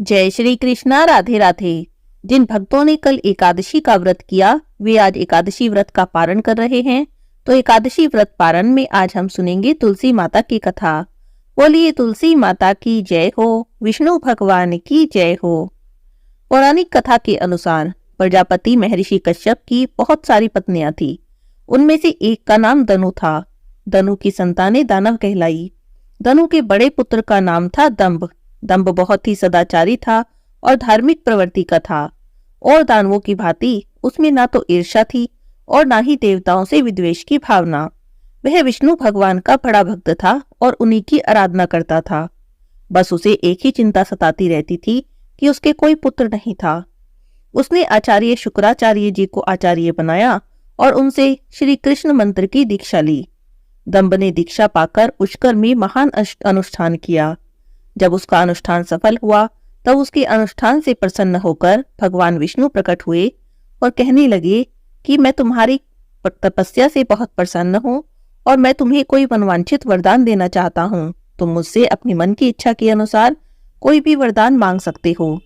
जय श्री कृष्णा। राधे राधे। जिन भक्तों ने कल एकादशी का व्रत किया वे आज एकादशी व्रत का पारण कर रहे हैं। तो एकादशी व्रत पारण में आज हम सुनेंगे तुलसी माता की कथा। बोलिए तुलसी माता की जय हो, विष्णु भगवान की जय हो। पौराणिक कथा के अनुसार प्रजापति महर्षि कश्यप की बहुत सारी पत्नियां थी। उनमें से एक का नाम दनु था। दनु की संतानें दानव कहलाई। दनु के बड़े पुत्र का नाम था दंभ। दंभ बहुत ही सदाचारी था और धार्मिक प्रवृत्ति का था। और दानवों की भांति उसमें ना तो ईर्ष्या थी और ना ही देवताओं से विद्वेष की भावना। वह विष्णु भगवान का बड़ा भक्त था और उन्हीं की आराधना करता था। बस उसे एक ही चिंता सताती रहती थी कि उसके कोई पुत्र नहीं था। उसने आचार्य शुक्राचार्य जी को आचार्य बनाया और उनसे श्री कृष्ण मंत्र की दीक्षा ली। दंभ ने दीक्षा पाकर पुष्कर में महान अनुष्ठान किया। जब उसका अनुष्ठान सफल हुआ तब उसके अनुष्ठान से प्रसन्न होकर भगवान विष्णु प्रकट हुए और कहने लगे कि मैं तुम्हारी तपस्या से बहुत प्रसन्न हूँ और मैं तुम्हें कोई मनवांछित वरदान देना चाहता हूँ। तुम मुझसे अपनी मन की इच्छा के अनुसार कोई भी वरदान मांग सकते हो।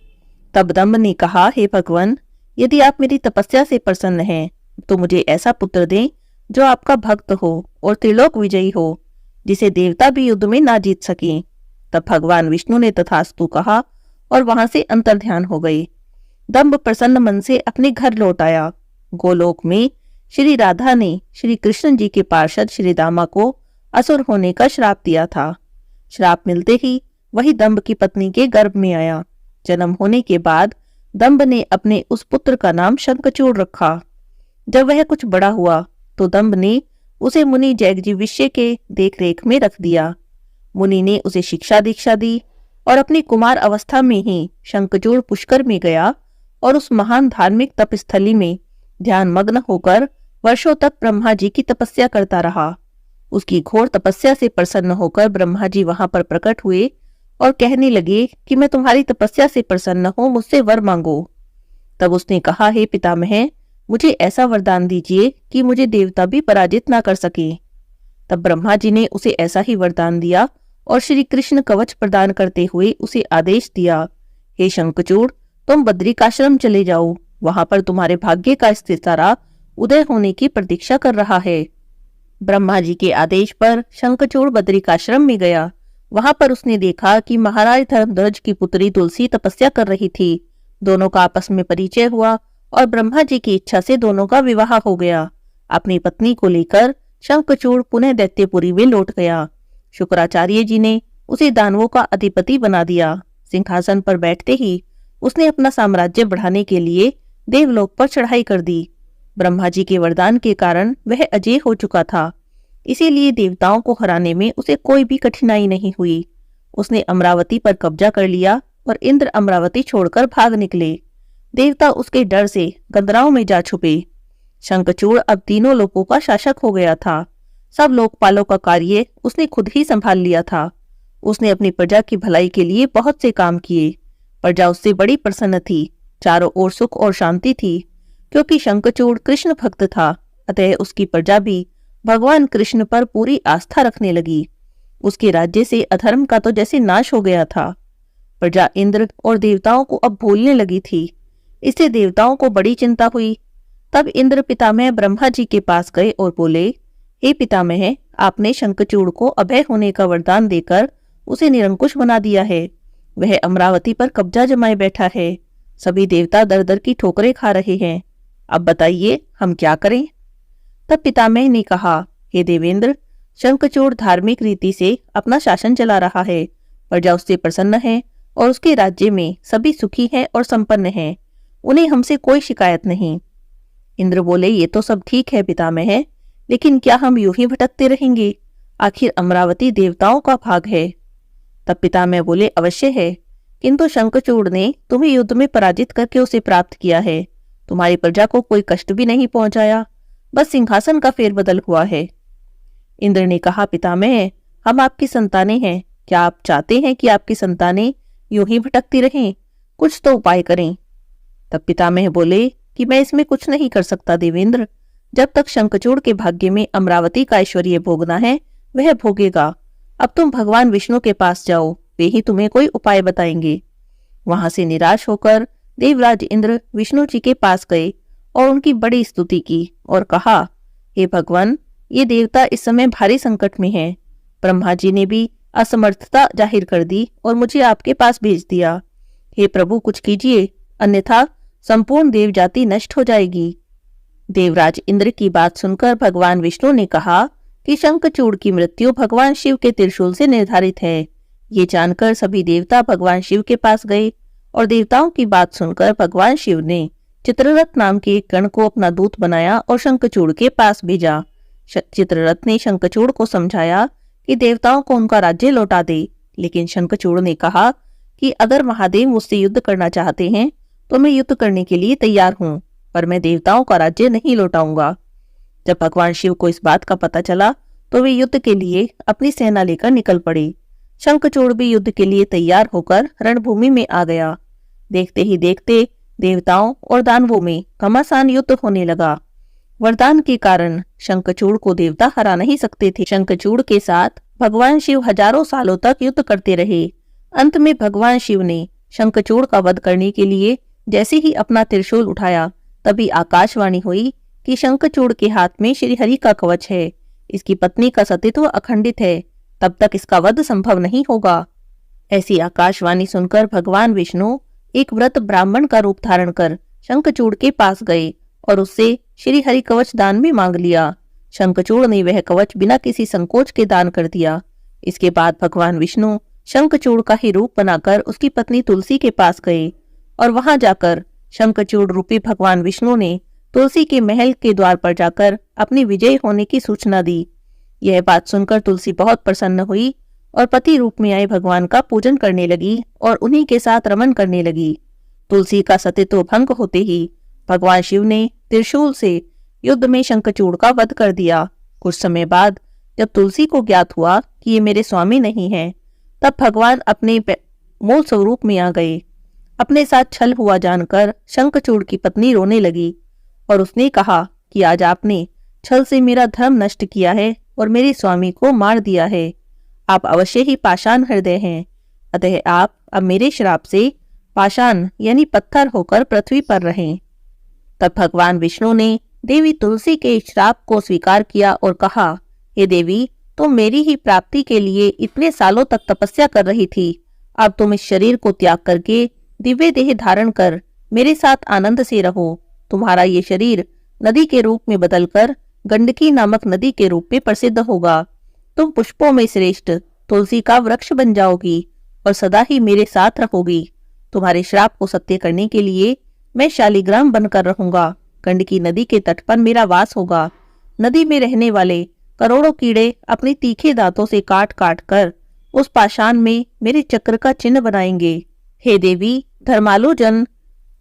तब दंभ ने कहा, हे भगवान, यदि आप मेरी तपस्या से प्रसन्न हैं तो मुझे ऐसा पुत्र दें जो आपका भक्त हो और त्रिलोक विजयी हो, जिसे देवता भी युद्ध में ना जीत सकें। तब भगवान विष्णु ने तथास्तु कहा और वहां से अंतर्ध्यान हो गए। दंभ प्रसन्न मन से अपने घर लौट आया। गोलोक में श्री राधा ने श्री कृष्ण जी के पार्षद श्री दामा को असुर होने का श्राप दिया था। श्राप मिलते ही वही दंभ की पत्नी के गर्भ में आया। जन्म होने के बाद दंभ ने अपने उस पुत्र का नाम शंखचूड़ रखा। जब वह कुछ बड़ा हुआ तो दंभ ने उसे मुनि जैगजीविष्य के देखरेख में रख दिया। मुनि ने उसे शिक्षा दीक्षा दी और अपनी कुमार अवस्था में ही शंखचूड़ पुष्कर में गया और उस महान धार्मिक तपस्थली में ध्यान मग्न होकर वर्षों तक ब्रह्मा जी की तपस्या करता रहा। उसकी घोर तपस्या से प्रसन्न होकर ब्रह्मा जी वहां पर प्रकट हुए और कहने लगे कि मैं तुम्हारी तपस्या से प्रसन्न हूं, मुझसे वर मांगो। तब उसने कहा, हे पितामह, मुझे ऐसा वरदान दीजिए कि मुझे देवता भी पराजित ना कर सके। तब ब्रह्मा जी ने उसे ऐसा ही वरदान दिया और श्री कृष्ण कवच प्रदान करते हुए उसे आदेश दिया, हे शंखचूड़, तुम बद्रिकाश्रम चले जाओ। वहां पर तुम्हारे भाग्य का सितारा उदय होने की प्रतीक्षा कर रहा है। ब्रह्मा जी के आदेश पर शंखचूड़ बद्रिकाश्रम में गया। वहां पर उसने देखा कि महाराज धर्मध्वज की पुत्री तुलसी तपस्या कर रही थी। दोनों का आपस में परिचय हुआ और ब्रह्मा जी की इच्छा से दोनों का विवाह हो गया। अपनी पत्नी को लेकर शंखचूड़ पुनः दैत्यपुरी में लौट गया। शुक्राचार्य जी ने उसे दानवों का अधिपति बना दिया। सिंहासन पर बैठते ही उसने अपना साम्राज्य बढ़ाने के लिए देवलोक पर चढ़ाई कर दी। ब्रह्मा जी के वरदान के कारण वह अजय हो चुका था, इसीलिए देवताओं को हराने में उसे कोई भी कठिनाई नहीं हुई। उसने अमरावती पर कब्जा कर लिया और इंद्र अमरावती छोड़कर भाग निकले। देवता उसके डर से गंदराओं में जा छुपे। शंखचूड़ अब तीनों लोकों का शासक हो गया था। सब लोकपालों का कार्य उसने खुद ही संभाल लिया था। उसने अपनी प्रजा की भलाई के लिए बहुत से काम किए। प्रजा उससे बड़ी प्रसन्न थी। चारों ओर सुख और शांति थी। क्योंकि शंखचूड़ कृष्ण भक्त था, अतः उसकी प्रजा भी भगवान कृष्ण पर पूरी आस्था रखने लगी। उसके राज्य से अधर्म का तो जैसे नाश हो गया था। प्रजा इंद्र और देवताओं को अब भूलने लगी थी। इससे देवताओं को बड़ी चिंता हुई। तब इंद्र पितामह ब्रह्मा जी के पास गए और बोले, हे पितामह, आपने शंखचूड़ को अभय होने का वरदान देकर उसे निरंकुश बना दिया है। वह अमरावती पर कब्जा जमाए बैठा है। सभी देवता दर दर की ठोकरें खा रहे हैं। अब बताइए हम क्या करें? तब पितामह ने कहा, हे देवेंद्र, शंखचूड़ धार्मिक रीति से अपना शासन चला रहा है। प्रजा उससे प्रसन्न है और उसके राज्य में सभी सुखी हैं और संपन्न हैं। उन्हें हमसे कोई शिकायत नहीं। इंद्र बोले, ये तो सब ठीक है पितामह, लेकिन क्या हम यूं ही भटकते रहेंगे? आखिर अमरावती देवताओं का भाग है। तब पितामह बोले, अवश्य है, किंतु शंखचूड़ ने तुम्हें युद्ध में पराजित करके उसे प्राप्त किया है। तुम्हारी प्रजा को कोई कष्ट भी नहीं पहुंचाया, बस सिंहासन का फेरबदल हुआ है। इंद्र ने कहा, पितामह, हम आपकी संतानें हैं। क्या आप चाहते हैं कि आपकी संतानें यूं ही भटकती रहें? कुछ तो उपाय करें। तब पितामह बोले कि मैं इसमें कुछ नहीं कर सकता देवेंद्र। जब तक शंखचूड़ के भाग्य में अमरावती का ऐश्वर्य भोगना है वह भोगेगा। अब तुम भगवान विष्णु के पास जाओ, वे ही तुम्हें कोई उपाय बताएंगे। वहां से निराश होकर देवराज इंद्र विष्णु जी के पास गए और उनकी बड़ी स्तुति की और कहा, हे भगवान, ये देवता इस समय भारी संकट में हैं। ब्रह्मा जी ने भी असमर्थता जाहिर कर दी और मुझे आपके पास भेज दिया। हे प्रभु, कुछ कीजिए, अन्यथा संपूर्ण देव जाति नष्ट हो जाएगी। देवराज इंद्र की बात सुनकर भगवान विष्णु ने कहा कि शंखचूड़ की मृत्यु भगवान शिव के त्रिशूल से निर्धारित है। ये जानकर सभी देवता भगवान शिव के पास गए और देवताओं की बात सुनकर भगवान शिव ने चित्ररथ नाम के एक गण को अपना दूत बनाया और शंखचूड़ के पास भेजा। चित्ररथ ने शंखचूड़ को समझाया कि देवताओं को उनका राज्य लौटा दे, लेकिन शंखचूड़ ने कहा कि अगर महादेव मुझसे युद्ध करना चाहते हैं तो मैं युद्ध करने के लिए तैयार हूँ, पर मैं देवताओं का राज्य नहीं लौटाऊंगा। जब भगवान शिव को इस बात का पता चला तो वे युद्ध के लिए अपनी सेना लेकर निकल पड़े। शंखचूड़ भी युद्ध के लिए तैयार होकर रणभूमि में आ गया। देखते ही देखते देवताओं और दानवों में घमासान युद्ध होने लगा। वरदान के कारण शंखचूड़ को देवता हरा नहीं सकते थे। शंखचूड़ के साथ भगवान शिव हजारों सालों तक युद्ध करते रहे। अंत में भगवान शिव ने शंखचूड़ का वध करने के लिए जैसे ही अपना त्रिशूल उठाया, तभी आकाशवाणी हुई कि शंखचूड़ के हाथ में श्रीहरि का कवच है, इसकी पत्नी का सतीत्व अखंडित है, तब तक इसका वध संभव नहीं होगा। ऐसी आकाशवाणी सुनकर भगवान विष्णु एक व्रत ब्राह्मण का रूप धारण कर शंखचूड़ के पास गए और उससे श्रीहरि कवच दान में मांग लिया। शंखचूड़ ने वह कवच बिना किसी संकोच के दान कर दिया। इसके बाद भगवान विष्णु शंखचूड़ का ही रूप बनाकर उसकी पत्नी तुलसी के पास गए और वहां जाकर शंखचूड़ रूपी भगवान विष्णु ने तुलसी के महल के द्वार पर जाकर अपनी विजय होने की सूचना दी। यह बात सुनकर तुलसी बहुत प्रसन्न हुई और पति रूप में आए भगवान का पूजन करने लगी और उन्हीं के साथ रमन करने लगी। तुलसी का सतीत्व भंग होते ही भगवान शिव ने त्रिशूल से युद्ध में शंखचूड़ का वध कर दिया। कुछ समय बाद जब तुलसी को ज्ञात हुआ कि ये मेरे स्वामी नहीं हैं, तब भगवान अपने मूल स्वरूप में आ गए। अपने साथ छल हुआ जानकर शंखचूड़ की पत्नी रोने लगी और उसने कहा कि आज आपने छल से मेरा धर्म नष्ट किया है और मेरे स्वामी को मार दिया है। आप अवश्य ही पाषाण हृदय हैं, अतः आप अब मेरे श्राप से पाषाण यानी पत्थर होकर पृथ्वी पर रहें। तब भगवान विष्णु ने देवी तुलसी के श्राप को स्वीकार किया और कहा, हे देवी, तुम मेरी ही प्राप्ति के लिए इतने सालों तक तपस्या कर रही थी। अब तुम इस शरीर को त्याग करके दिव्य देह धारण कर मेरे साथ आनंद से रहो। तुम्हारा ये शरीर नदी के रूप में बदलकर गंडकी नामक नदी के रूप में प्रसिद्ध होगा। तुम पुष्पों में श्रेष्ठ तुलसी का वृक्ष बन जाओगी और सदा ही मेरे साथ रहोगी। तुम्हारे श्राप को सत्य करने के लिए मैं शालिग्राम बनकर रहूंगा। गंडकी नदी के तट पर मेरा वास होगा। नदी में रहने वाले करोड़ों कीड़े अपने तीखे दांतों से काट काट कर उस पाषाण में मेरे चक्र का चिन्ह बनाएंगे। हे देवी, धर्मालु जन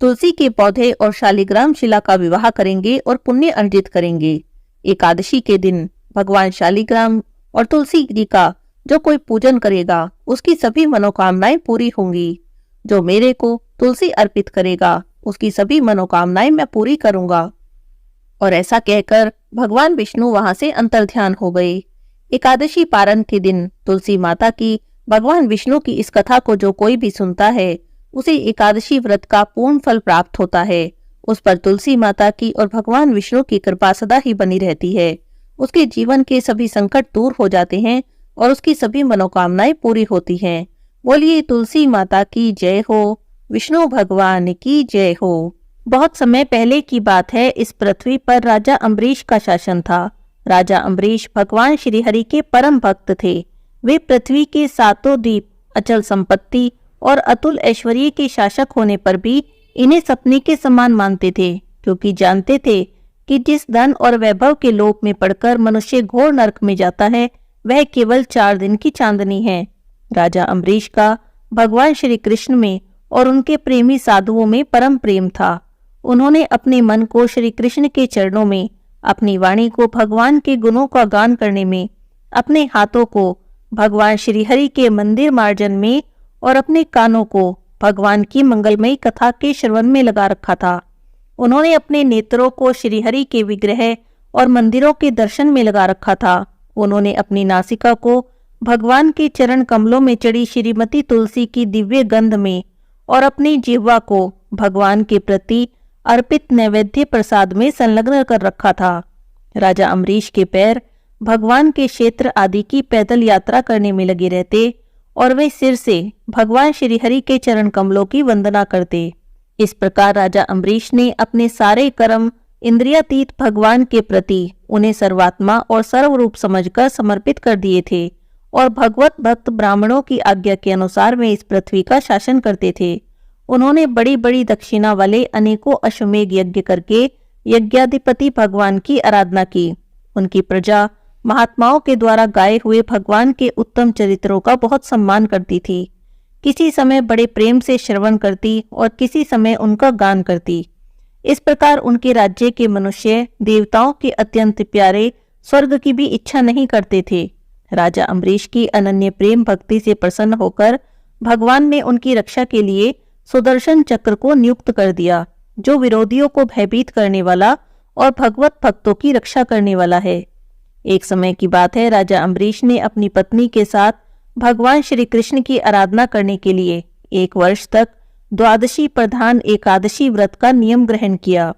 तुलसी के पौधे और शालिग्राम शिला का विवाह करेंगे और पुण्य अर्जित करेंगे। एकादशी के दिन भगवान शालिग्राम और तुलसी जी का जो कोई पूजन करेगा उसकी सभी मनोकामनाएं पूरी होंगी। जो मेरे को तुलसी अर्पित करेगा उसकी सभी मनोकामनाएं मैं पूरी करूंगा। और ऐसा कहकर भगवान विष्णु वहां से अंतर्ध्यान हो गए। एकादशी पारण के दिन तुलसी माता की भगवान विष्णु की इस कथा को जो कोई भी सुनता है उसे एकादशी व्रत का पूर्ण फल प्राप्त होता है। उस पर तुलसी माता की और भगवान विष्णु की कृपा सदा ही बनी रहती है। उसके जीवन के सभी संकट दूर हो जाते हैं और उसकी सभी मनोकामनाएं पूरी होती हैं। बोलिए तुलसी माता की जय हो, विष्णु भगवान की जय हो। बहुत समय पहले की बात है। इस पृथ्वी पर राजा अम्बरीश का शासन था। राजा अम्बरीश भगवान श्रीहरि के परम भक्त थे। वे पृथ्वी के सातों द्वीप, अचल संपत्ति और अतुल ऐश्वर्य के शासक होने पर भी इन्हें सपने के समान मानते थे, क्योंकि जानते थे कि जिस धन और वैभव के लोभ में पड़कर मनुष्य घोर नरक में जाता है वह केवल 4 दिन की चांदनी है। राजा अम्बरीश का भगवान श्री कृष्ण में और उनके प्रेमी साधुओं में परम प्रेम था। उन्होंने अपने मन को श्री कृष्ण के चरणों में, अपनी वाणी को भगवान के गुणों का गान करने में, अपने हाथों को भगवान श्रीहरि के मंदिर मार्जन में और अपने कानों को भगवान की मंगलमयी कथा के श्रवण में लगा रखा था। उन्होंने अपने नेत्रों को श्रीहरि के विग्रह और मंदिरों के दर्शन में लगा रखा था। उन्होंने अपनी नासिका को भगवान के चरण कमलों में चढ़ी श्रीमती तुलसी की दिव्य गंध में और अपनी जिह्वा को भगवान के प्रति अर्पित नैवेद्य प्रसाद में संलग्न कर रखा था। राजा अम्बरीश के पैर भगवान के क्षेत्र आदि की पैदल यात्रा करने में लगे रहते और वे सिर से भगवान श्रीहरि के चरण कमलों की वंदना करते। इस प्रकार राजा अम्बरीश ने अपने सारे कर्म इंद्रियातीत भगवान के प्रति उन्हें सर्वात्मा और सर्वरूप समझकर समर्पित कर दिए थे और भगवत भक्त ब्राह्मणों की आज्ञा के अनुसार वे इस पृथ्वी का शासन करते थे। उन्होंने बड़ी बड़ी दक्षिणा वाले अनेकों अश्वमेघ यज्ञ करके यज्ञाधिपति भगवान की आराधना की। उनकी प्रजा महात्माओं के द्वारा गाए हुए भगवान के उत्तम चरित्रों का बहुत सम्मान करती थी। किसी समय बड़े प्रेम से श्रवण करती और किसी समय उनका गान करती। इस प्रकार उनके राज्य के मनुष्य देवताओं के अत्यंत प्यारे स्वर्ग की भी इच्छा नहीं करते थे। राजा अम्बरीश की अनन्य प्रेम भक्ति से प्रसन्न होकर भगवान ने उनकी रक्षा के लिए सुदर्शन चक्र को नियुक्त कर दिया, जो विरोधियों को भयभीत करने वाला और भगवत भक्तों की रक्षा करने वाला है। एक समय की बात है, राजा अम्बरीश ने अपनी पत्नी के साथ भगवान श्री कृष्ण की आराधना करने के लिए 1 वर्ष तक द्वादशी प्रधान एकादशी व्रत का नियम ग्रहण किया।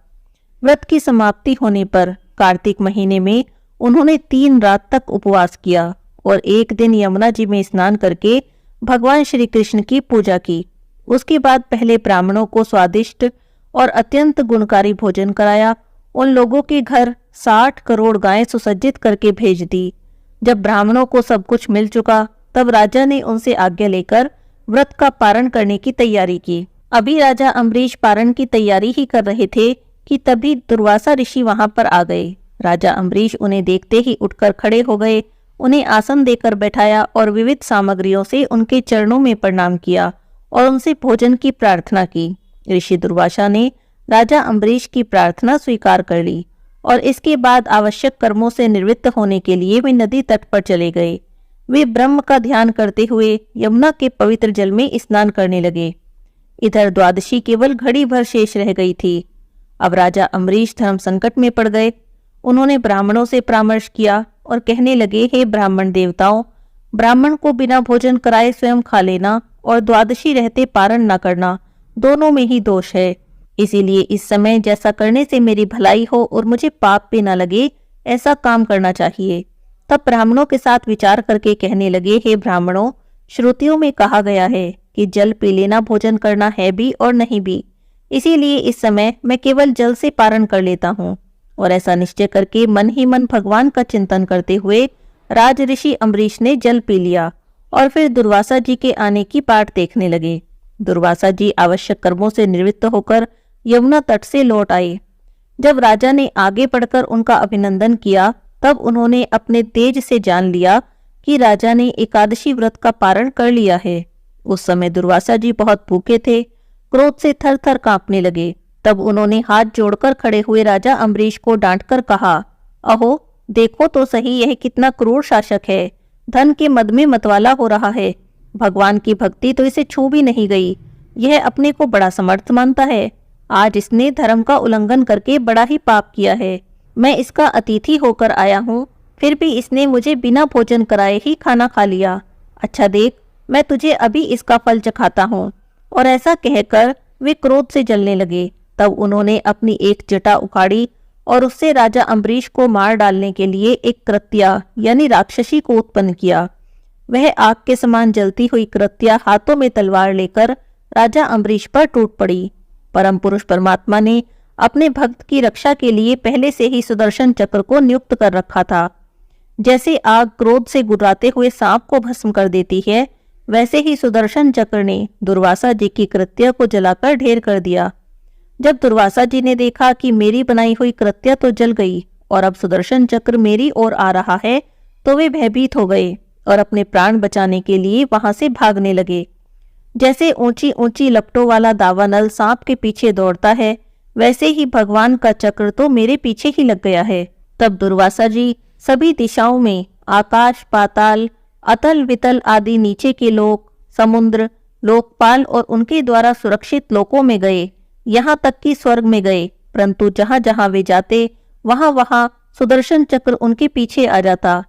व्रत की समाप्ति होने पर कार्तिक महीने में उन्होंने 3 रात तक उपवास किया और एक दिन यमुना जी में स्नान करके भगवान श्री कृष्ण की पूजा की। उसके बाद पहले ब्राह्मणों को स्वादिष्ट और अत्यंत गुणकारी भोजन कराया। उन लोगों के घर 60 करोड़ गायें सुसज्जित करके भेज दी। जब ब्राह्मणों को सब कुछ मिल चुका तब राजा ने उनसे आज्ञा लेकर व्रत का पारण करने की तैयारी की। अभी राजा अम्बरीश पारण की तैयारी ही कर रहे थे कि तभी दुर्वासा ऋषि वहां पर आ गए। राजा अम्बरीश उन्हें देखते ही उठकर खड़े हो गए, उन्हें आसन देकर बैठाया और विविध सामग्रियों से उनके चरणों में प्रणाम किया और उनसे भोजन की प्रार्थना की। ऋषि दुर्वासा ने राजा अम्बरीश की प्रार्थना स्वीकार कर ली और इसके बाद आवश्यक कर्मों से निवृत्त होने के लिए वे नदी तट पर चले गए। वे ब्रह्म का ध्यान करते हुए यमुना के पवित्र जल में स्नान करने लगे। इधर द्वादशी केवल घड़ी भर शेष रह गई थी। अब राजा अम्बरीश धर्म संकट में पड़ गए। उन्होंने ब्राह्मणों से परामर्श किया और कहने लगे, हे ब्राह्मण देवताओं, ब्राह्मण को बिना भोजन कराए स्वयं खा लेना और द्वादशी रहते पारण न करना, दोनों में ही दोष है। इसीलिए इस समय जैसा करने से मेरी भलाई हो और मुझे पाप भी न लगे, ऐसा काम करना चाहिए। तब ब्राह्मणों के साथ विचार करके कहने लगे, हे ब्राह्मणों, श्रुतियों में कहा गया है कि जल पी लेना भोजन करना है भी और नहीं भी। इसीलिए इस समय मैं केवल जल से पारण कर लेता हूँ। और ऐसा निश्चय करके मन ही मन भगवान का चिंतन करते हुए राज ऋषि अम्बरीश ने जल पी लिया और फिर दुर्वासा जी के आने की बाट देखने लगे। दुर्वासा जी आवश्यक कर्मों से निवृत्त होकर यमुना तट से लौट आए। जब राजा ने आगे बढ़कर उनका अभिनंदन किया तब उन्होंने अपने तेज से जान लिया कि राजा ने एकादशी व्रत का पारण कर लिया है। उस समय दुर्वासा जी बहुत भूखे थे, क्रोध से थर थर कांपने लगे। तब उन्होंने हाथ जोड़कर खड़े हुए राजा अम्बरीश को डांटकर कहा, अहो देखो तो सही, यह कितना क्रूर शासक है। धन के मद में मतवाला हो रहा है। भगवान की भक्ति तो इसे छू भी नहीं गई। यह अपने को बड़ा समर्थ मानता है। आज इसने धर्म का उल्लंघन करके बड़ा ही पाप किया है। मैं इसका अतिथि होकर आया हूँ, फिर भी इसने मुझे बिना भोजन कराए ही खाना खा लिया। अच्छा देख, मैं तुझे अभी इसका फल चखाता हूँ। और ऐसा कहकर वे क्रोध से जलने लगे। तब उन्होंने अपनी एक जटा उखाड़ी और उससे राजा अम्बरीश को मार डालने के लिए एक कृत्या यानी राक्षसी को उत्पन्न किया। वह आग के समान जलती हुई कृत्या हाथों में तलवार लेकर राजा अम्बरीश पर टूट पड़ी। परम पुरुष परमात्मा ने अपने भक्त की रक्षा के लिए पहले से ही सुदर्शन चक्र को नियुक्त कर रखा था। जैसे आग क्रोध से गुर्राते हुए सांप को भस्म कर देती है, वैसे ही सुदर्शन चक्र ने दुर्वासा जी की कृत्या को जलाकर ढेर कर दिया। जब दुर्वासा जी ने देखा कि मेरी बनाई हुई कृत्या तो जल गई और अब सुदर्शन चक्र मेरी ओर आ रहा है, तो वे भयभीत हो गए और अपने प्राण बचाने के लिए वहां से भागने लगे। जैसे ऊंची ऊंची लपटों वाला दावानल सांप के पीछे दौड़ता है, वैसे ही भगवान का चक्र तो मेरे पीछे ही लग गया है। तब दुर्वासा जी सभी दिशाओं में आकाश, पाताल, अतल वितल आदि नीचे के लोक, समुद्र, लोकपाल और उनके द्वारा सुरक्षित लोकों में गए, यहाँ तक कि स्वर्ग में गए। परंतु जहां जहां वे जाते वहां वहां सुदर्शन चक्र उनके पीछे आ जाता।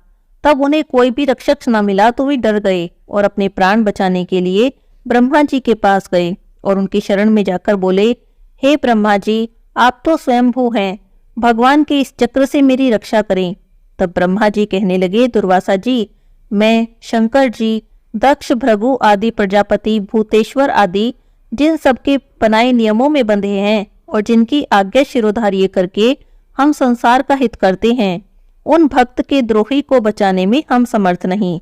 तब उन्हें कोई भी रक्षक न मिला तो वे डर गए और अपने प्राण बचाने के लिए ब्रह्मा जी के पास गए और उनकी शरण में जाकर बोले, हे ब्रह्मा जी, आप तो स्वयंभू हैं, भगवान के इस चक्र से मेरी रक्षा करें। तब ब्रह्मा जी कहने लगे, दुर्वासा जी, मैं, शंकर जी, दक्ष, भृगु आदि प्रजापति, भूतेश्वर आदि जिन सबके बनाए नियमों में बंधे हैं और जिनकी आज्ञा शिरोधार्य करके हम संसार का हित करते हैं, उन भक्त के द्रोही को बचाने में हम समर्थ नहीं।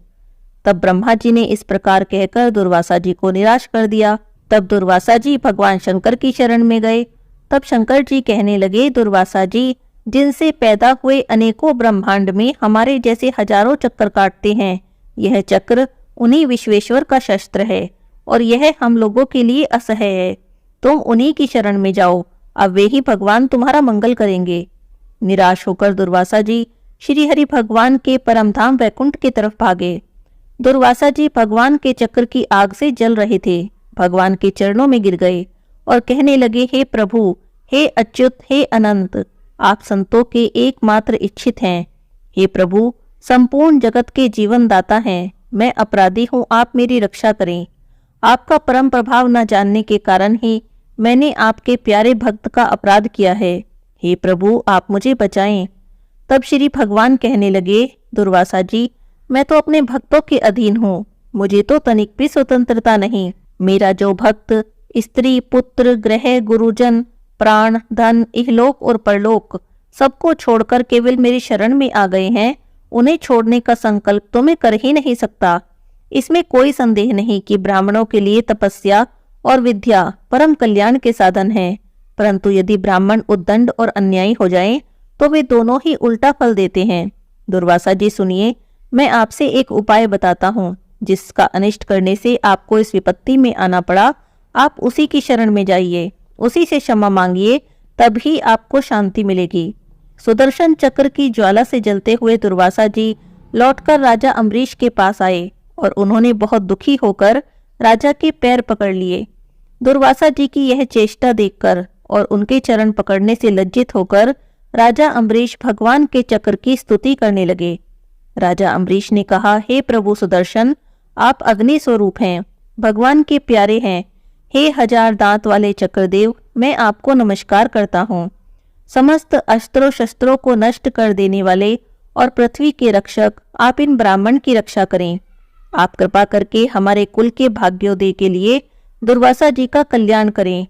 तब ब्रह्मा जी ने इस प्रकार कहकर दुर्वासा जी को निराश कर दिया। तब दुर्वासा जी भगवान शंकर की शरण में गए। तब शंकर जी कहने लगे, दुर्वासा जी, जिनसे पैदा हुए अनेकों ब्रह्मांड में हमारे जैसे हजारों चक्कर काटते हैं, यह चक्र उन्हीं विश्वेश्वर का शस्त्र है और यह हम लोगों के लिए असह्य है। तुम उन्हीं की शरण में जाओ, अब वे ही भगवान तुम्हारा मंगल करेंगे। निराश होकर दुर्वासा जी श्री हरि भगवान के परमधाम वैकुंठ की तरफ भागे। दुर्वासा जी भगवान के चक्र की आग से जल रहे थे, भगवान के चरणों में गिर गए और कहने लगे, हे प्रभु, हे अच्युत, हे अनंत, आप संतों के एकमात्र इच्छित हैं। हे प्रभु, संपूर्ण जगत के जीवन दाता हैं, मैं अपराधी हूँ, आप मेरी रक्षा करें। आपका परम प्रभाव न जानने के कारण ही मैंने आपके प्यारे भक्त का अपराध किया है। हे प्रभु, आप मुझे बचाएं। तब श्री भगवान कहने लगे, दुर्वासा जी, मैं तो अपने भक्तों के अधीन हूँ, मुझे तो तनिक भी स्वतंत्रता नहीं। मेरा जो भक्त स्त्री, पुत्र, ग्रह, गुरुजन, प्राण, धन, इहलोक और परलोक सबको छोड़कर केवल मेरी शरण में आ गए हैं, उन्हें छोड़ने का संकल्प तो मैं कर ही नहीं सकता। इसमें कोई संदेह नहीं कि ब्राह्मणों के लिए तपस्या और विद्या परम कल्याण के साधन हैं, परंतु यदि ब्राह्मण उद्दंड और अन्यायी हो जाएं, तो वे दोनों ही उल्टा फल देते हैं। दुर्वासा जी सुनिए, मैं आपसे एक उपाय बताता हूँ, जिसका अनिष्ट करने से आपको इस विपत्ति में आना पड़ा। आप उसी की शरण में जाइए, उसी से क्षमा मांगिए, तभी आपको शांति मिलेगी। सुदर्शन चक्र की ज्वाला से जलते हुए दुर्वासा जी लौटकर राजा अम्बरीश के पास आए और उन्होंने बहुत दुखी होकर राजा के पैर पकड़ लिए। दुर्वासा जी की यह चेष्टा देखकर और उनके चरण पकड़ने से लज्जित होकर राजा अम्बरीश भगवान के चक्र की स्तुति करने लगे। राजा अम्बरीश ने कहा, हे प्रभु सुदर्शन, आप अग्नि स्वरूप हैं, भगवान के प्यारे हैं। हे हजार दांत वाले चक्रदेव, मैं आपको नमस्कार करता हूँ। समस्त अस्त्रों शस्त्रों को नष्ट कर देने वाले और पृथ्वी के रक्षक, आप इन ब्राह्मण की रक्षा करें। आप कृपा करके हमारे कुल के भाग्योदय के लिए दुर्वासा जी का कल्याण करें।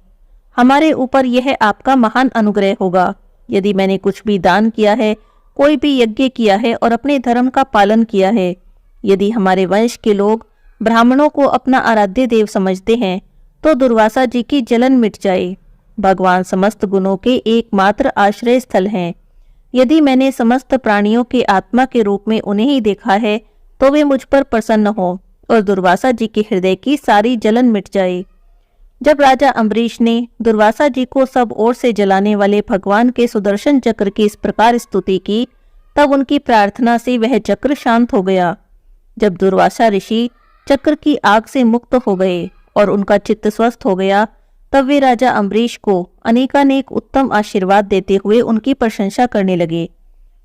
हमारे ऊपर यह आपका महान अनुग्रह होगा। यदि मैंने कुछ भी दान किया है, कोई भी यज्ञ किया है और अपने धर्म का पालन किया है, यदि हमारे वंश के लोग ब्राह्मणों को अपना आराध्य देव समझते हैं, तो दुर्वासा जी की जलन मिट जाए। भगवान समस्त गुणों के एकमात्र आश्रय स्थल हैं। यदि मैंने समस्त प्राणियों के आत्मा के रूप में उन्हें ही देखा है, तो वे मुझ पर प्रसन्न हो और दुर्वासा जी के हृदय की सारी जलन मिट जाए। जब राजा अम्बरीश ने दुर्वासा जी को सब ओर से जलाने वाले भगवान के सुदर्शन चक्र की इस प्रकार स्तुति की, तब उनकी प्रार्थना से वह चक्र शांत हो गया। जब दुर्वासा ऋषि चक्र की आग से मुक्त हो गए और उनका चित्त स्वस्थ हो गया, तब वे राजा अम्बरीश को अनेकानेक उत्तम आशीर्वाद देते हुए उनकी प्रशंसा करने लगे।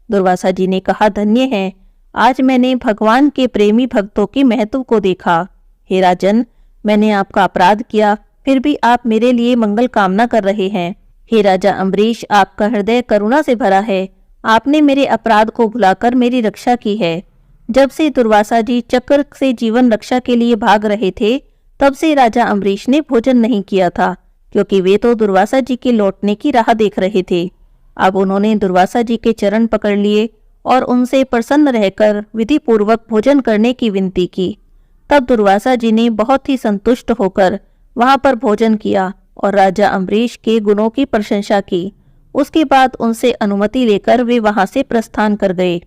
दुर्वासा जी ने कहा, धन्य है, आज मैंने भगवान के प्रेमी भक्तों के महत्व को देखा। हे राजन, मैंने आपका अपराध किया, फिर भी आप मेरे लिए मंगल कामना कर रहे हैं। हे राजा अम्बरीश, आपका हृदय करुणा से भरा है, आपने मेरे अपराध को भुलाकर मेरी रक्षा की है। जब से दुर्वासा जी चक्र से जीवन रक्षा के लिए भाग रहे थे, तब से राजा अम्बरीश ने भोजन नहीं किया था, क्योंकि वे तो दुर्वासा जी के लौटने की राह देख रहे थे। अब उन्होंने दुर्वासा जी के चरण पकड़ लिए और उनसे प्रसन्न रहकर विधि पूर्वक भोजन करने की विनती की। तब दुर्वासा जी ने बहुत ही संतुष्ट होकर वहां पर भोजन किया और राजा अम्बरीश के गुणों की प्रशंसा की। उसके बाद उनसे अनुमति लेकर वे वहां से प्रस्थान कर गए।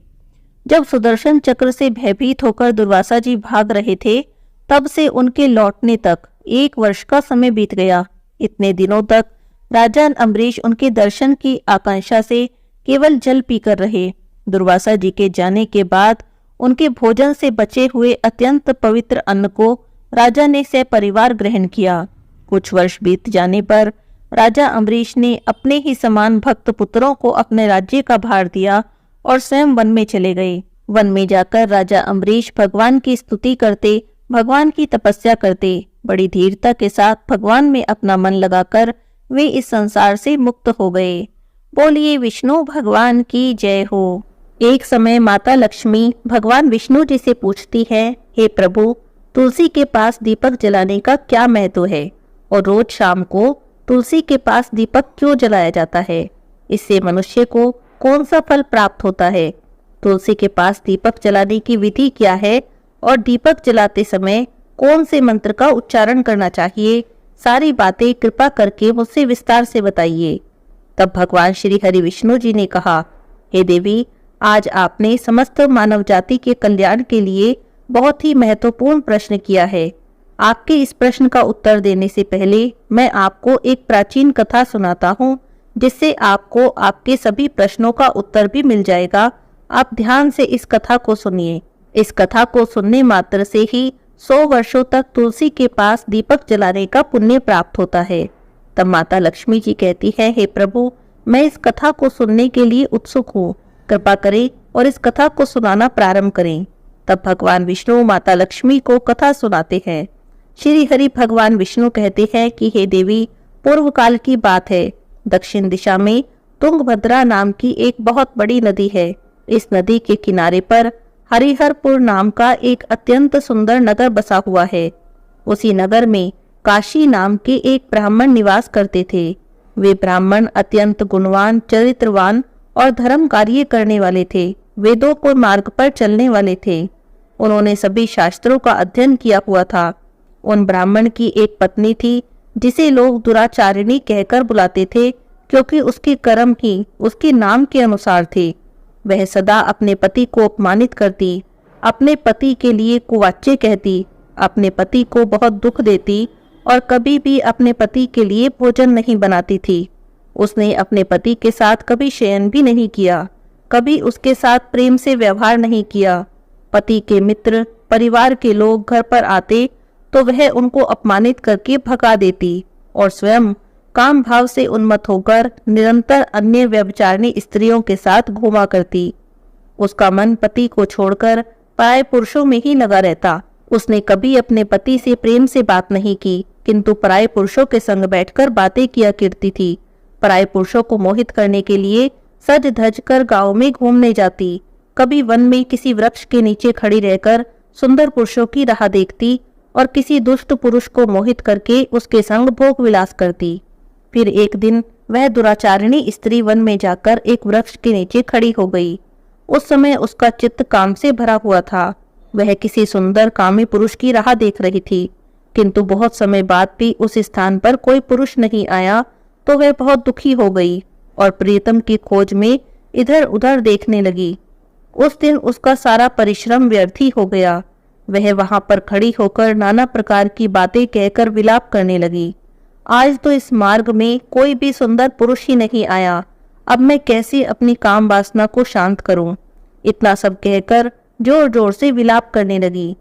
जब सुदर्शन चक्र से भयभीत होकर दुर्वासा जी भाग रहे थे, तब से उनके लौटने तक 1 वर्ष का समय बीत गया। इतने दिनों तक राजा अम्बरीश उनके दर्शन की आकांक्षा से केवल जल पीकर रहे। दुर्वासा जी के जाने के बाद उनके भोजन से बचे हुए अत्यंत पवित्र अन्न को राजा ने सपरिवार ग्रहण किया। कुछ वर्ष बीत जाने पर राजा अम्बरीश ने अपने ही समान भक्त पुत्रों को अपने राज्य का भार दिया और स्वयं वन में चले गए। वन में जाकर राजा अम्बरीश भगवान की स्तुति करते, भगवान की तपस्या करते बड़ी धीरता के साथ भगवान में अपना मन लगाकर वे इस संसार से मुक्त हो गए। बोलिए विष्णु भगवान की जय हो। एक समय माता लक्ष्मी भगवान विष्णु जी से पूछती है, हे प्रभु, तुलसी के पास दीपक जलाने का क्या महत्व है और रोज शाम को तुलसी के पास दीपक क्यों जलाया जाता है? इससे मनुष्य को कौन सा फल प्राप्त होता है? तुलसी के पास दीपक जलाने की विधि क्या है और दीपक जलाते समय कौन से मंत्र का उच्चारण करना चाहिए? सारी बातें कृपा करके मुझसे विस्तार से बताइए। तब भगवान श्री हरि विष्णु जी ने कहा, हे देवी, आज आपने समस्त मानव जाति के कल्याण के लिए बहुत ही महत्वपूर्ण प्रश्न किया है। आपके इस प्रश्न का उत्तर देने से पहले मैं आपको एक प्राचीन कथा सुनाता हूँ, जिससे आपको आपके सभी प्रश्नों का उत्तर भी मिल जाएगा। आप ध्यान से इस कथा को सुनिए। इस कथा को सुनने मात्र से ही 100 वर्षों तक तुलसी के पास दीपक जलाने का पुण्य प्राप्त होता है। तब माता लक्ष्मी जी कहती है, हे प्रभु, मैं इस कथा को सुनने के लिए उत्सुक हूँ, कृपा करें और इस कथा को सुनाना प्रारंभ करें। तब भगवान विष्णु माता लक्ष्मी को कथा सुनाते हैं। श्री हरि भगवान विष्णु कहते हैं कि हे देवी, पूर्व काल की बात है। दक्षिण दिशा में तुंगभद्रा नाम की एक बहुत बड़ी नदी है। इस नदी के किनारे पर हरिहरपुर नाम का एक अत्यंत सुंदर नगर बसा हुआ है। उसी नगर में काशी नाम के एक ब्राह्मण निवास करते थे। वे ब्राह्मण अत्यंत गुणवान, चरित्रवान और धर्म कार्य करने वाले थे। वेदों को मार्ग पर चलने वाले थे। उन्होंने सभी शास्त्रों का अध्ययन किया हुआ था। उन ब्राह्मण की एक पत्नी थी, जिसे लोग दुराचारिणी कहकर बुलाते थे, क्योंकि उसके कर्म ही उसके नाम के अनुसार थे। वह सदा अपने पति को अपमानित करती, अपने पति के लिए कुवाच्य कहती, अपने पति को बहुत दुख देती और कभी भी अपने पति के लिए भोजन नहीं बनाती थी। उसने अपने पति के साथ कभी शयन भी नहीं किया, कभी उसके साथ प्रेम से व्यवहार नहीं किया। पति के मित्र, परिवार के लोग घर पर आते तो वह उनको अपमानित करके भगा देती और स्वयं काम भाव से उन्मत्त होकर निरंतर अन्य व्यभिचारिणी स्त्रियों के साथ घूमा करती। उसका मन पति को छोड़कर पराये पुरुषों में ही लगा रहता। उसने कभी अपने पति से प्रेम से बात नहीं की, किंतु पराये पुरुषों के संग बैठकर बातें किया करती थी। पराये पुरुषों को मोहित करने के लिए सज धज कर गाँव में घूमने जाती। कभी वन में किसी वृक्ष के नीचे खड़ी रहकर सुंदर पुरुषों की राह देखती और किसी दुष्ट पुरुष को मोहित करके उसके संग भोग विलास करती। फिर एक दिन वह दुराचारिणी स्त्री वन में जाकर एक वृक्ष के नीचे खड़ी हो गई। उस समय उसका चित्त काम से भरा हुआ था। वह किसी सुंदर कामी पुरुष की राह देख रही थी, किंतु बहुत समय बाद भी उस स्थान पर कोई पुरुष नहीं आया तो वह बहुत दुखी हो गई और प्रियतम की खोज में इधर उधर देखने लगी। उस दिन उसका सारा परिश्रम व्यर्थ ही हो गया। वह वहां पर खड़ी होकर नाना प्रकार की बातें कहकर विलाप करने लगी। आज तो इस मार्ग में कोई भी सुंदर पुरुष ही नहीं आया। अब मैं कैसे अपनी काम वासना को शांत करूं? इतना सब कहकर जोर जोर से विलाप करने लगी।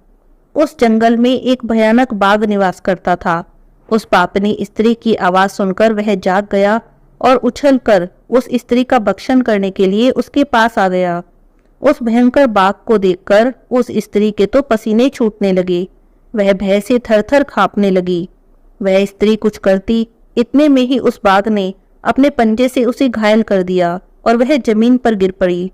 उस जंगल में एक भयानक बाघ निवास करता था। उस पापनी स्त्री की आवाज सुनकर वह जाग गया और उछलकर उस स्त्री का भक्षण करने के लिए उसके पास आ गया। उस भयंकर बाघ को देखकर उस स्त्री के तो पसीने छूटने लगे। वह भय से थरथर कांपने लगी। वह स्त्री कुछ करती, इतने में ही उस बाघ ने अपने पंजे से उसे घायल कर दिया और वह जमीन पर गिर पड़ी।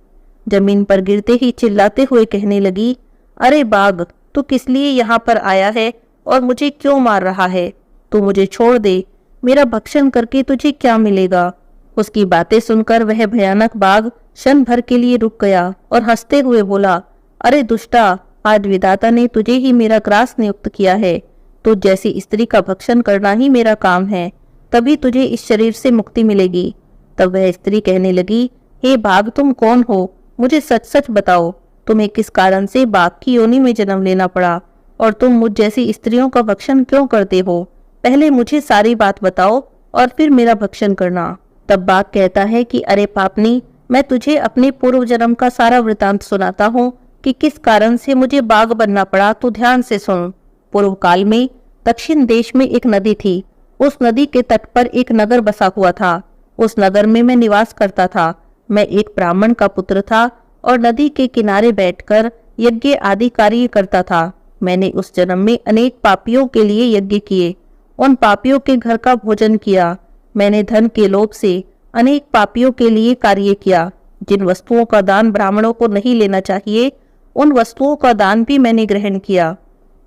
जमीन पर गिरते ही चिल्लाते हुए कहने लगी, अरे बाघ, तू किस लिए यहाँ पर आया है और मुझे क्यों मार रहा है? तू मुझे छोड़ दे, मेरा भक्षण करके तुझे क्या मिलेगा? उसकी बातें सुनकर वह भयानक बाघ क्षण भर के लिए रुक गया और हंसते हुए बोला, अरे दुष्टा, आज विधाता ने तुझे ही मेरा ग्रास नियुक्त किया है। तो जैसी स्त्री का भक्षण करना ही मेरा काम है, तभी तुझे इस शरीर से मुक्ति मिलेगी। तब वह स्त्री कहने लगी, हे बाघ, तुम कौन हो? मुझे सच सच बताओ, तुम्हें किस कारण से बाघ की योनि में जन्म लेना पड़ा और तुम मुझ जैसी स्त्रियों का भक्षण क्यों करते हो? पहले मुझे सारी बात बताओ और फिर मेरा भक्षण करना। तब बाघ कहता है कि अरे पापनी, मैं तुझे अपने पूर्व जन्म का सारा वृतांत सुनाता हूँ कि किस कारण से मुझे बाघ बनना पड़ा। तो ध्यान से सुन। पूर्व काल में दक्षिण देश में एक नदी थी। उस नदी के तट पर एक नगर बसा हुआ था। उस नगर में मैं निवास करता था। मैं एक ब्राह्मण का पुत्र था और नदी के किनारे बैठकर यज्ञ आदि कार्य करता था। मैंने उस जन्म में अनेक पापियों के लिए यज्ञ किए, उन पापियों के घर का भोजन किया। मैंने धन के लोभ से अनेक पापियों के लिए कार्य किया। जिन वस्तुओं का दान ब्राह्मणों को नहीं लेना चाहिए, उन वस्तुओं का दान भी मैंने ग्रहण किया,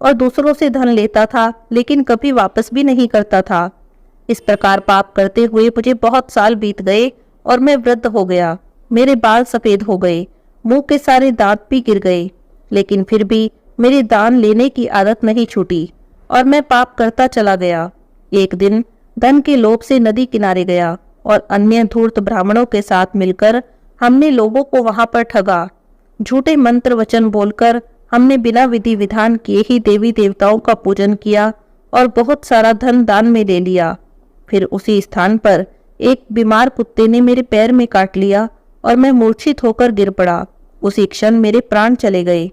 और दूसरों से धन लेता था लेकिन कभी वापस भी नहीं करता था। इस प्रकार पाप करते हुए मुझे बहुत साल बीत गए और मैं वृद्ध हो गया। मेरे बाल सफेद हो गए, मुंह के सारे दांत भी गिर गए, लेकिन फिर भी मेरी दान लेने की आदत नहीं छूटी और मैं पाप करता चला गया। एक दिन धन के लोभ से नदी किनारे गया और अन्य धूर्त ब्राह्मणों के साथ मिलकर हमने लोगों को वहां पर ठगा। झूठे मंत्र वचन बोलकर हमने बिना विधि विधान किए ही देवी देवताओं का पूजन किया और बहुत सारा धन दान में ले लिया। फिर उसी स्थान पर एक बीमार कुत्ते ने मेरे पैर में काट लिया और मैं मूर्छित होकर गिर पड़ा। उसी क्षण मेरे प्राण चले गए।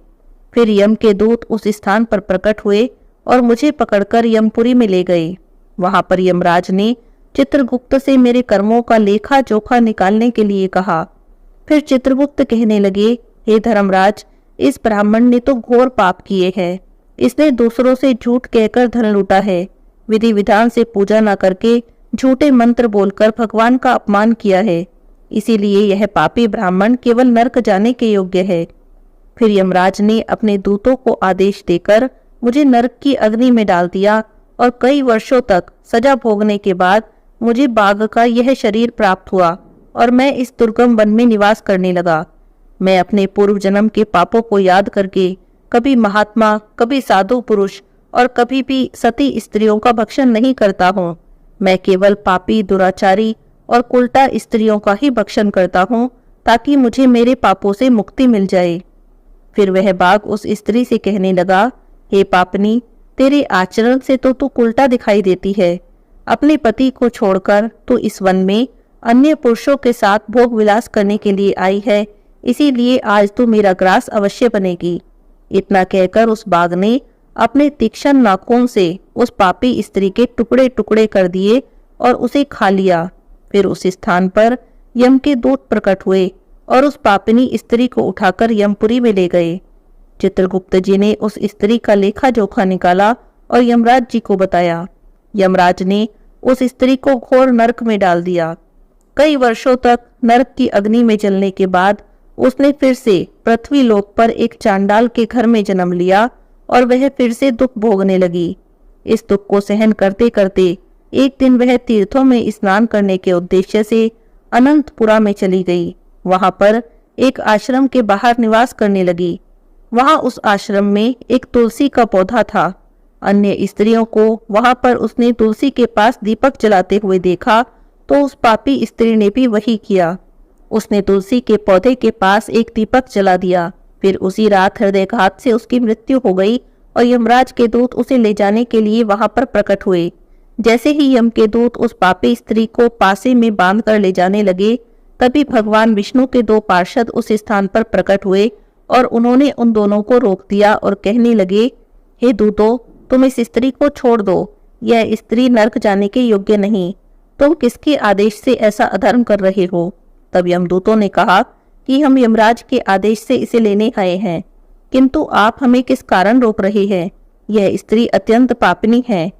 फिर यम के दूत उस स्थान पर प्रकट हुए और मुझे पकड़कर यमपुरी में ले गए। वहां पर यमराज ने चित्रगुप्त से मेरे कर्मों का लेखा जोखा निकालने के लिए कहा। फिर चित्रगुप्त कहने लगे, हे धर्मराज, इस ब्राह्मण ने तो घोर पाप किए हैं। इसने दूसरों से झूठ कहकर धन लूटा है, विधि विधान से पूजा न करके झूठे मंत्र बोलकर भगवान का अपमान किया है। इसीलिए यह पापी ब्राह्मण केवल नरक जाने के योग्य है। फिर यमराज ने अपने दूतों को आदेश देकर मुझे नरक की अग्नि में डाल दिया और कई वर्षों तक सजा भोगने के बाद मुझे बाघ का यह शरीर प्राप्त हुआ और मैं इस दुर्गम वन में निवास करने लगा। मैं अपने पूर्व जन्म के पापों को याद करके कभी महात्मा, कभी साधु पुरुष और कभी भी सती स्त्रियों का भक्षण नहीं करता हूँ। मैं केवल पापी, दुराचारी और उल्टा स्त्रियों का ही भक्षण करता हूँ ताकि मुझे मेरे पापों से मुक्ति मिल जाए। फिर वह बाघ उस स्त्री से कहने लगा, हे पापनी, तेरे आचरण से तो तू उल्टा दिखाई देती है। अपने पति को छोड़कर तू इस वन में अन्य पुरुषों के साथ भोग विलास करने के लिए आई है, इसीलिए आज तू मेरा ग्रास अवश्य बनेगी। इतना कहकर उस बाघ ने अपने तीक्ष्ण नाखून से उस पापी स्त्री के टुकड़े टुकड़े कर दिए और उसे खा लिया। फिर उस स्थान पर यम के दूत प्रकट हुए और उस पापिनी स्त्री को उठाकर यमपुरी में ले गए। चित्रगुप्त जी ने उस स्त्री का लेखा जोखा निकाला और यमराज जी को बताया। यमराज ने उस स्त्री को घोर नरक में डाल दिया। कई वर्षों तक नरक की अग्नि में जलने के बाद उसने फिर से पृथ्वी लोक पर एक चांडाल के घर में जन्म लिया और वह फिर से दुख भोगने लगी। इस दुख को सहन करते करते एक दिन वह तीर्थों में स्नान करने के उद्देश्य से अनंतपुरा में चली गई। वहां पर एक आश्रम के बाहर निवास करने लगी। वहां उस आश्रम में एक तुलसी का पौधा था। अन्य स्त्रियों को वहां पर उसने तुलसी के पास दीपक जलाते हुए देखा तो उस पापी स्त्री ने भी वही किया। उसने तुलसी के पौधे के पास एक दीपक जला दिया। फिर उसी रात हृदयघात से उसकी मृत्यु हो गई और यमराज के दूत उसे ले जाने के लिए वहां पर प्रकट हुए। जैसे ही यम के दूत उस पापी स्त्री को पासे में बांध कर ले जाने लगे, तभी भगवान विष्णु के दो पार्षद उस स्थान पर प्रकट हुए और उन्होंने उन दोनों को रोक दिया और कहने लगे, हे दूतों, तुम इस स्त्री को छोड़ दो। यह स्त्री नरक जाने के योग्य नहीं। तुम किसके आदेश से ऐसा अधर्म कर रहे हो? तब यमदूतों ने कहा कि हम यमराज के आदेश से इसे लेने आए हैं, किंतु आप हमें किस कारण रोक रहे हैं? यह स्त्री अत्यंत पापिनी है।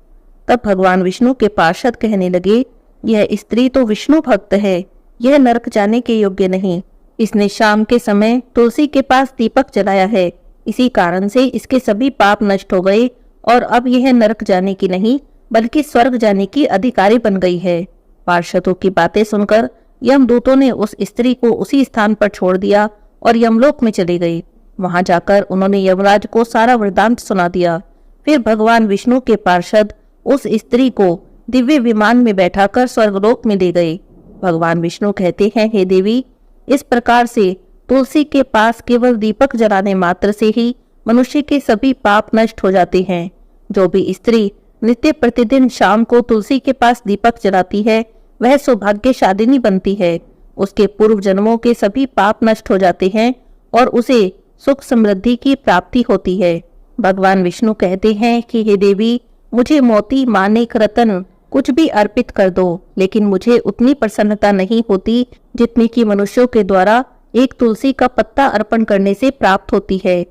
तब भगवान विष्णु के पार्षद कहने लगे, यह स्त्री तो विष्णु भक्त है, यह नरक जाने के योग्य नहीं। इसने शाम के समय तुलसी के पास दीपक जलाया है, इसी कारण से इसके सभी पाप नष्ट हो गए और अब यह नरक जाने की नहीं बल्कि स्वर्ग जाने की अधिकारी बन गई है। पार्षदों की बातें सुनकर यमदूतों ने उस स्त्री को उसी स्थान पर छोड़ दिया और यमलोक में चले गए। वहां जाकर उन्होंने यमराज को सारा वृतांत सुना दिया। फिर भगवान विष्णु के पार्षद उस स्त्री को दिव्य विमान में बैठाकर स्वर्गलोक में ले गए। भगवान विष्णु कहते हैं, हे देवी, इस प्रकार से तुलसी के पास केवल दीपक जलाने मात्र से ही मनुष्य के सभी पाप नष्ट हो जाते हैं। जो भी स्त्री नित्य प्रतिदिन शाम को तुलसी के पास दीपक जलाती है, वह सौभाग्यशालिनी बनती है। उसके पूर्व जन्मों के सभी पाप नष्ट हो जाते हैं और उसे सुख समृद्धि की प्राप्ति होती है। भगवान विष्णु कहते हैं कि हे देवी, मुझे मोती, माणिक, रतन कुछ भी अर्पित कर दो, लेकिन मुझे उतनी प्रसन्नता नहीं होती जितनी कि मनुष्यों के द्वारा एक तुलसी का पत्ता अर्पण करने से प्राप्त होती है।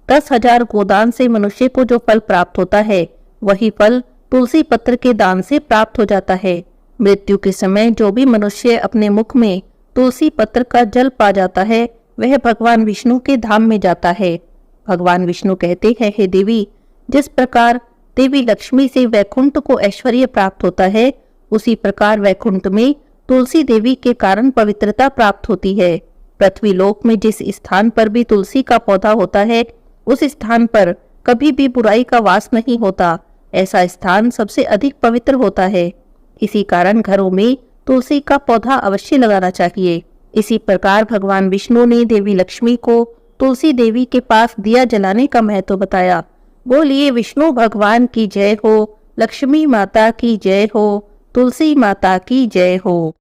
10,000 गोदान से मनुष्य को जो फल प्राप्त होता है, वही फल तुलसी पत्र के दान से प्राप्त हो जाता है। मृत्यु के समय जो भी मनुष्य अपने मुख में तुलसी पत्र का जल पा जाता है, वह भगवान विष्णु के धाम में जाता है। भगवान विष्णु कहते हैं, हे देवी, जिस प्रकार देवी लक्ष्मी से वैकुंठ को ऐश्वर्य प्राप्त होता है, उसी प्रकार वैकुंठ में तुलसी देवी के कारण पवित्रता प्राप्त होती है। पृथ्वी लोक में जिस स्थान पर भी तुलसी का पौधा होता है, उस स्थान पर कभी भी बुराई का वास नहीं होता। ऐसा स्थान सबसे अधिक पवित्र होता है। इसी कारण घरों में तुलसी का पौधा अवश्य लगाना चाहिए। इसी प्रकार भगवान विष्णु ने देवी लक्ष्मी को तुलसी देवी के पास दिया जलाने का महत्व बताया। बोलिए विष्णु भगवान की जय हो, लक्ष्मी माता की जय हो, तुलसी माता की जय हो।